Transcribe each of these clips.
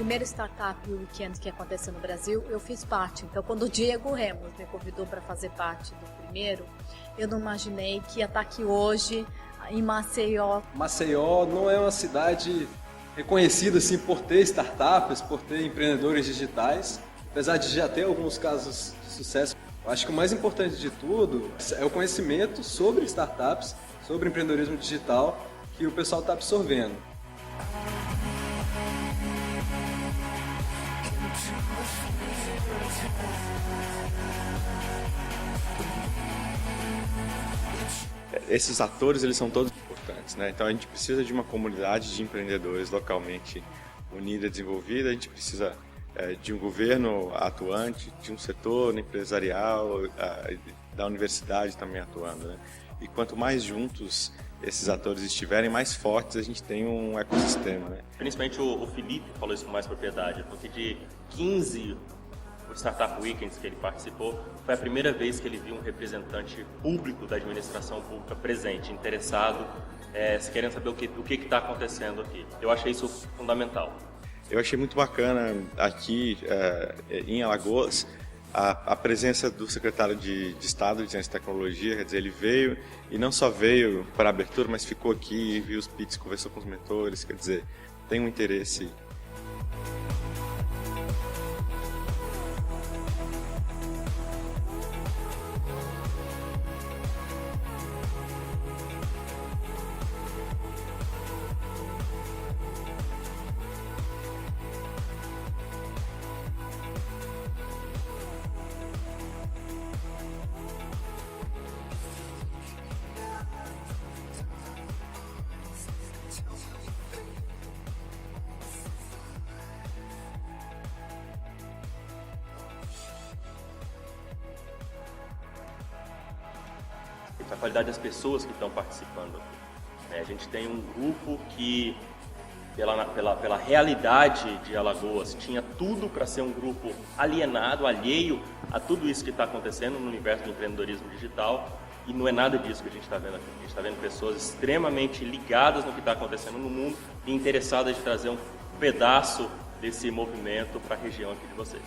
primeiro Startup Weekend que aconteceu no Brasil, eu fiz parte. Então, quando o Diego Remos me convidou para fazer parte do primeiro, eu não imaginei que ia estar aqui hoje, em Maceió. Maceió não é uma cidade reconhecida assim, por ter startups, por ter empreendedores digitais, apesar de já ter alguns casos de sucesso. Eu acho que o mais importante de tudo é o conhecimento sobre startups, sobre empreendedorismo digital que o pessoal está absorvendo. Esses atores, eles são todos importantes, né? Então a gente precisa de uma comunidade de empreendedores localmente unida e desenvolvida, a gente precisa de um governo atuante, de um setor empresarial, da universidade também atuando, né? E quanto mais juntos esses atores estiverem, mais fortes a gente tem um ecossistema, né? Principalmente o Felipe falou isso com mais propriedade, porque de 15 Startup Weekends que ele participou, foi a primeira vez que ele viu um representante público da administração pública presente, interessado, querendo saber o que está acontecendo aqui. Eu achei isso fundamental. Eu achei muito bacana aqui em Alagoas a presença do secretário de Estado de Ciência e Tecnologia, quer dizer, ele veio e não só veio para a abertura, mas ficou aqui, viu os pitches, conversou com os mentores, quer dizer, tem um interesse. A qualidade das pessoas que estão participando aqui. A gente tem um grupo que, pela realidade de Alagoas, tinha tudo para ser um grupo alienado, alheio a tudo isso que está acontecendo no universo do empreendedorismo digital, e não é nada disso que a gente está vendo aqui. A gente está vendo pessoas extremamente ligadas no que está acontecendo no mundo e interessadas em trazer um pedaço desse movimento para a região aqui de vocês.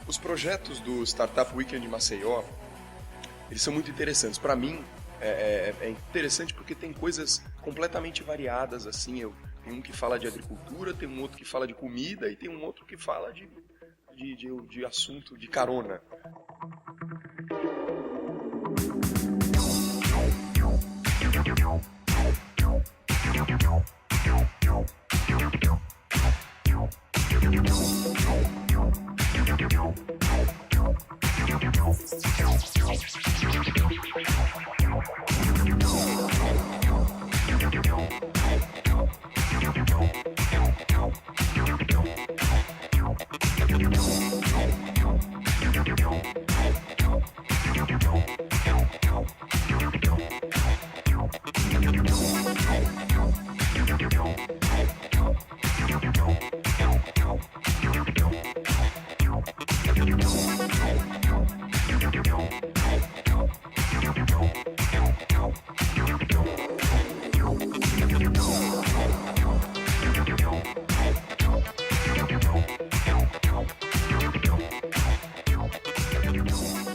Os projetos do Startup Weekend de Maceió, eles são muito interessantes. Para mim, é interessante porque tem coisas completamente variadas, assim. Tem um que fala de agricultura, tem um outro que fala de comida e tem um outro que fala de assunto de carona.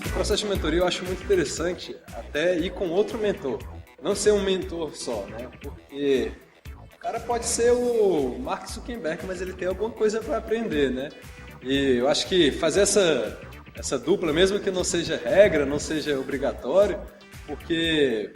O processo de mentoria eu acho muito interessante até ir com outro mentor, não ser um mentor só, né? Porque o cara pode ser o Mark Zuckerberg, mas ele tem alguma coisa para aprender, né? E eu acho que fazer essa dupla, mesmo que não seja regra, não seja obrigatório, porque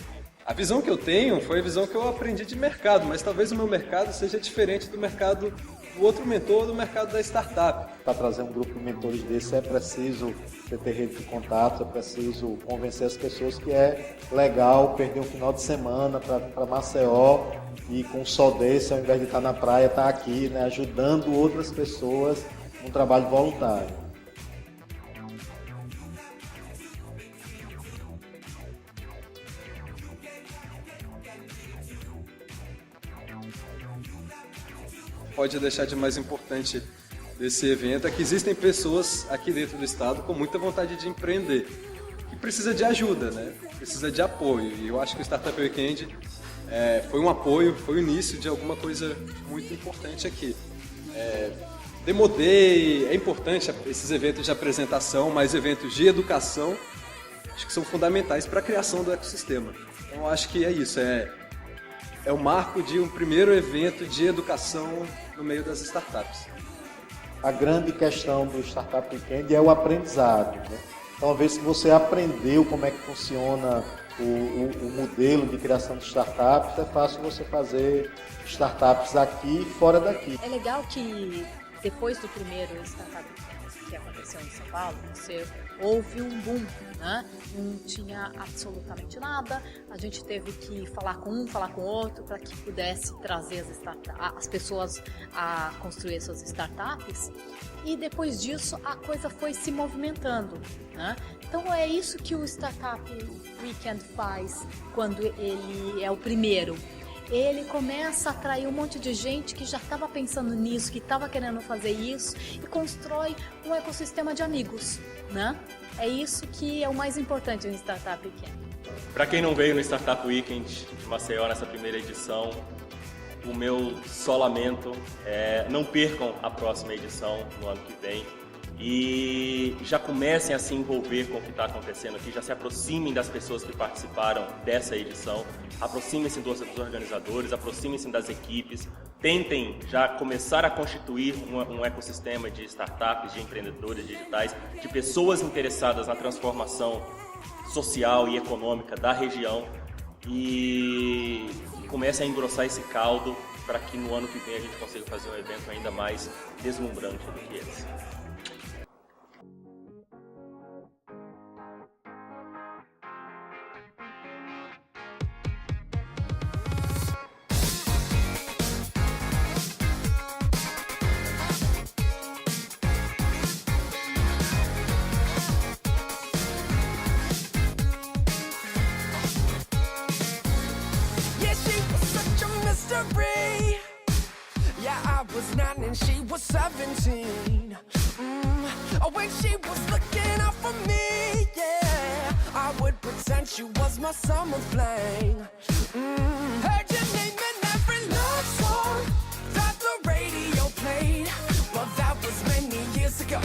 a visão que eu tenho foi a visão que eu aprendi de mercado, mas talvez o meu mercado seja diferente do mercado do outro mentor, do mercado da startup. Para trazer um grupo de mentores desse é preciso ter rede de contato, é preciso convencer as pessoas que é legal perder um final de semana para Maceió e com um sol desse, ao invés de estar na praia, estar aqui, né, ajudando outras pessoas num trabalho voluntário. Pode deixar de mais importante desse evento é que existem pessoas aqui dentro do estado com muita vontade de empreender, que precisa de ajuda, né? Precisa de apoio. E eu acho que o Startup Weekend foi um apoio, foi o início de alguma coisa muito importante aqui. demodê, é importante esses eventos de apresentação, mas eventos de educação, acho que são fundamentais para a criação do ecossistema. Então, acho que é isso, é o marco de um primeiro evento de educação no meio das startups. A grande questão do Startup Weekend é o aprendizado, né? Então, uma vez que você aprendeu como é que funciona o modelo de criação de startups, é fácil você fazer startups aqui e fora daqui. É legal que depois do primeiro Startup que aconteceu em São Paulo, houve um boom, né? Não tinha absolutamente nada, a gente teve que falar com um, falar com outro, para que pudesse trazer as pessoas a construir suas startups, e depois disso a coisa foi se movimentando, né? Então é isso que o Startup Weekend faz quando ele é o primeiro. Ele começa a atrair um monte de gente que já estava pensando nisso, que estava querendo fazer isso, e constrói um ecossistema de amigos, né? É isso que é o mais importante no Startup Weekend. Para quem não veio no Startup Weekend de Maceió nessa primeira edição, o meu só lamento é não percam a próxima edição no ano que vem e já comecem a se envolver com o que está acontecendo aqui, já se aproximem das pessoas que participaram dessa edição, aproximem-se dos organizadores, aproximem-se das equipes, tentem já começar a constituir um ecossistema de startups, de empreendedores digitais, de pessoas interessadas na transformação social e econômica da região e comecem a engrossar esse caldo para que no ano que vem a gente consiga fazer um evento ainda mais deslumbrante do que esse. Yeah, I was 9 and she was 17. Oh, when she was looking out for me, yeah, I would pretend she was my summer flame. Heard your name in every love song that the radio played. Well, that was many years ago.